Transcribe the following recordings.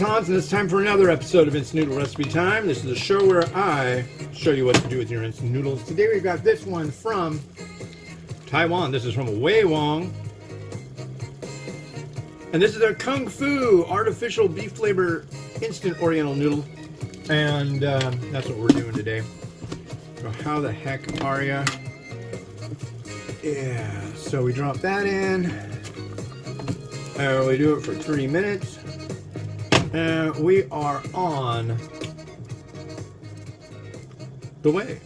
Hans, and it's time for another episode of Instant Noodle Recipe Time. This is a show where I show you what to do with your instant noodles. Today we've got this one from Taiwan. This is from Wong. And this is their Kung Fu artificial beef flavor instant oriental noodle. And that's what we're doing today. So how the heck are ya? Yeah, so we drop that in. We do it for 3 minutes. And we are on the way.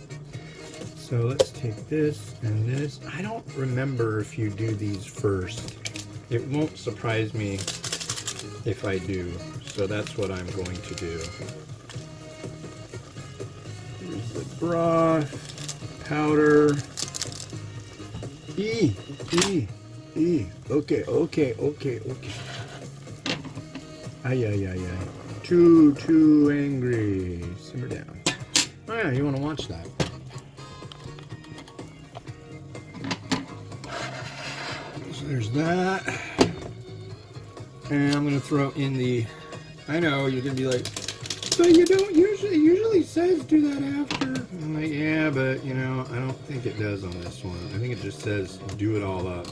So let's take this and this. I don't remember if you do these first. It won't surprise me if I do. So that's what I'm going to do. Here's the broth, powder. Okay. Ay. Too angry. Simmer down. Oh yeah, you want to watch that. So there's that. And I'm going to throw in the... I know, you're going to be like, but you don't usually says do that after. I'm like, yeah, but you know, I don't think it does on this one. I think it just says do it all up.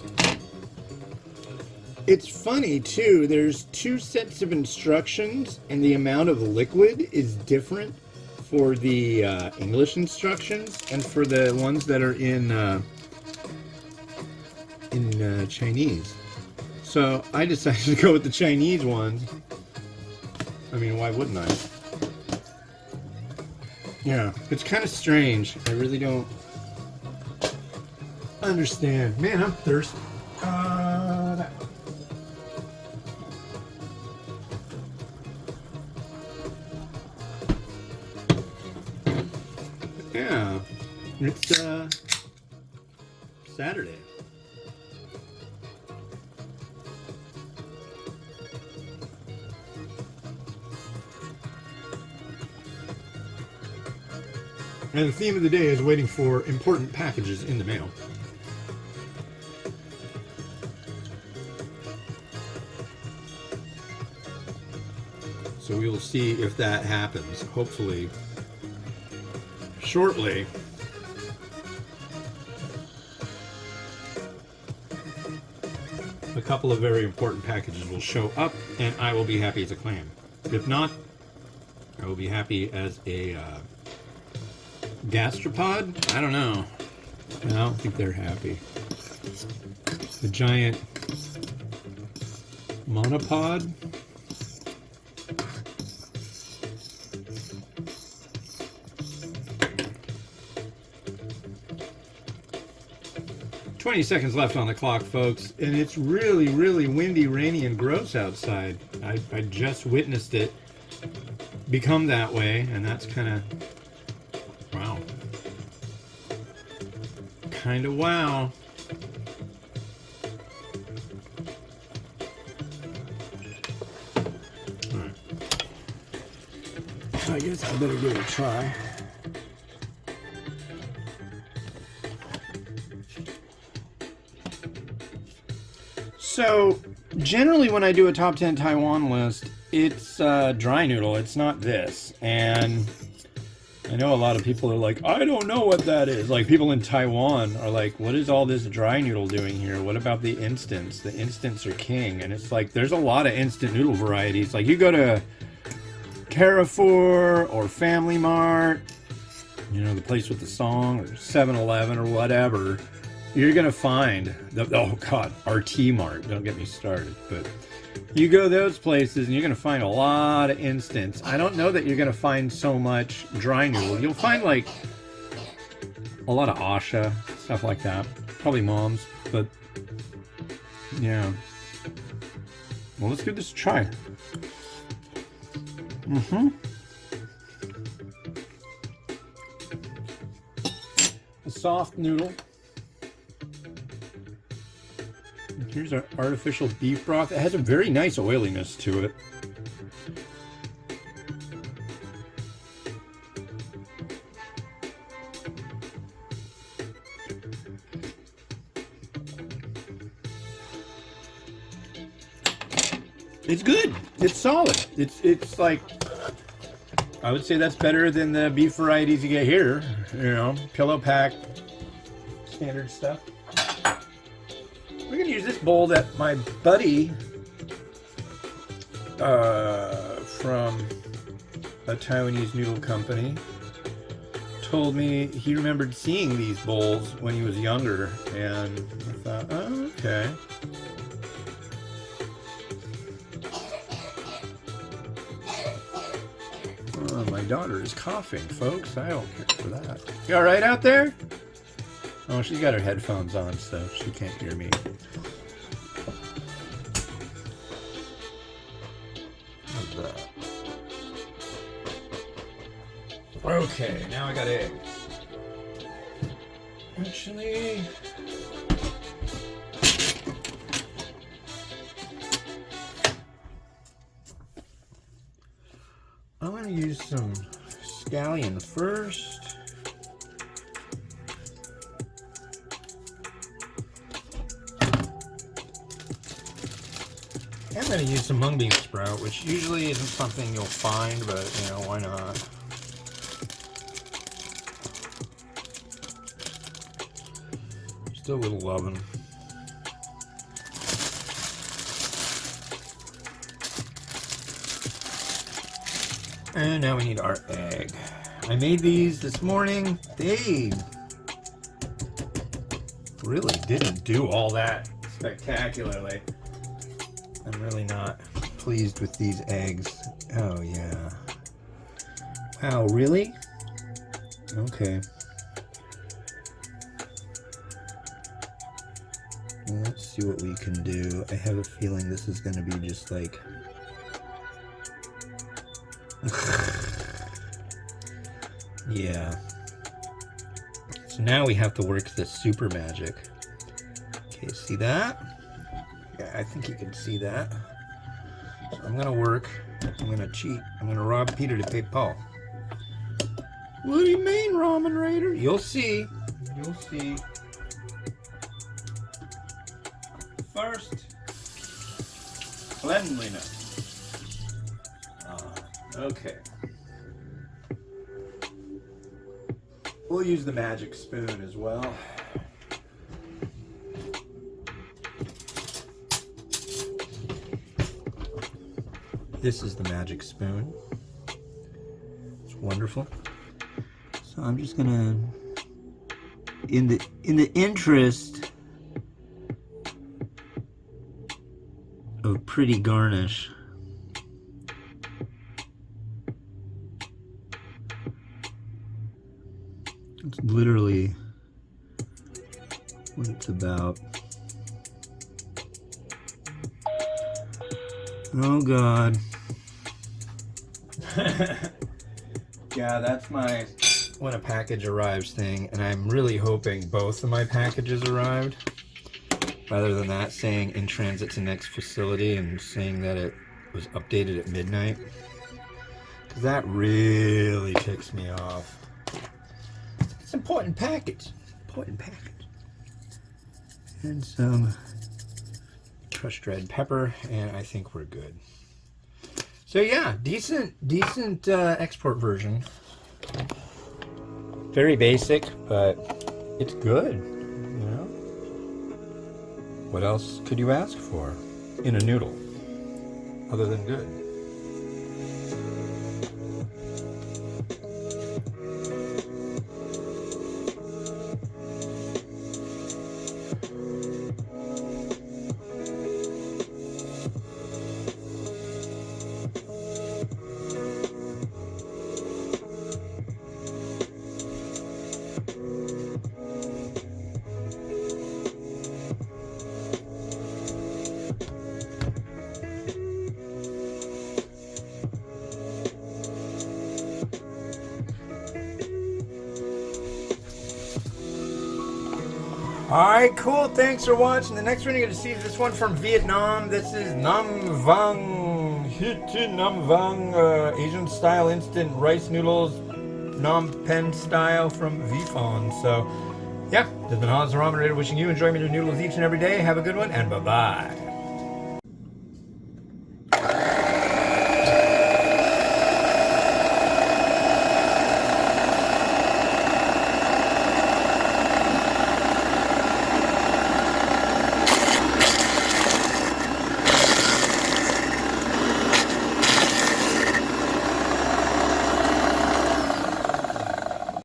It's funny too, there's 2 sets of instructions and the amount of liquid is different for the English instructions and for the ones that are in Chinese. So I decided to go with the Chinese ones. I mean, why wouldn't I? Yeah, it's kind of strange. I really don't understand. Man, I'm thirsty. Yeah, it's Saturday. And the theme of the day is waiting for important packages in the mail. So we will see if that happens, hopefully shortly. A couple of very important packages will show up and I will be happy as a clam. If not, I will be happy as a gastropod? I don't know. I don't think they're happy. The giant monopod? "20 seconds left on the clock, folks, and it's really, really windy, rainy, and gross outside. I just witnessed it become that way, and that's kind of... wow. Kind of wow. Alright. I guess I better give it a try. So, generally when I do a top 10 Taiwan list, it's dry noodle. It's not this. And I know a lot of people are like, I don't know what that is. Like, people in Taiwan are like, what is all this dry noodle doing here? What about the instants? The instants are king. And it's like, there's a lot of instant noodle varieties. Like, you go to Carrefour or Family Mart, you know, the place with the song, or 7-Eleven or whatever, you're going to find, oh God, RT Mart, don't get me started. But you go those places and you're going to find a lot of instants. I don't know that you're going to find so much dry noodle. You'll find like a lot of Asha, stuff like that. Probably Mom's, but yeah. Well, let's give this a try. A soft noodle. Here's our artificial beef broth. It has a very nice oiliness to it. It's good. It's solid. It's like, I would say that's better than the beef varieties you get here. You know, pillow pack, standard stuff. We're gonna use this bowl that my buddy from a Taiwanese noodle company told me he remembered seeing these bowls when he was younger, and I thought, oh, okay. Oh, my daughter is coughing, folks. I don't care for that. You all right out there? Oh, she's got her headphones on, so she can't hear me. How's that? Okay, now I got egg. Actually, I'm going to use some scallion first. I'm going to use some mung bean sprout, which usually isn't something you'll find, but, you know, why not? Still a little loving. And now we need our egg. I made these this morning. They really didn't do all that spectacularly. I'm really not pleased with these eggs. Oh yeah. Wow, really? Okay. Let's see what we can do. I have a feeling this is going to be just like... yeah. So now we have to work the super magic. Okay, see that? Yeah, I think you can see that. So I'm going to work. I'm going to cheat. I'm going to rob Peter to pay Paul. What do you mean, Ramen Raider? You'll see. You'll see. First, cleanliness. Okay. We'll use the magic spoon as well. This is the magic spoon. It's wonderful. So I'm just gonna, in the interest of pretty garnish, it's literally what it's about. Oh God. Yeah, that's my when a package arrives thing, and I'm really hoping both of my packages arrived, rather than that saying in transit to next facility and saying that it was updated at midnight. Because that really ticks me off. It's an important package. Important package. And some crushed red pepper, and I think we're good. So yeah, decent export version. Very basic, but it's good, you know? What else could you ask for in a noodle other than good? Alright, cool. Thanks for watching. The next one you're going to see is this one from Vietnam. This is Nam Vang Nam Vang Asian style instant rice noodles, Phnom Penh style from Vifon. So, yeah, this has been Hans the Ramen Raider wishing you enjoyment of noodles each and every day. Have a good one, and bye-bye.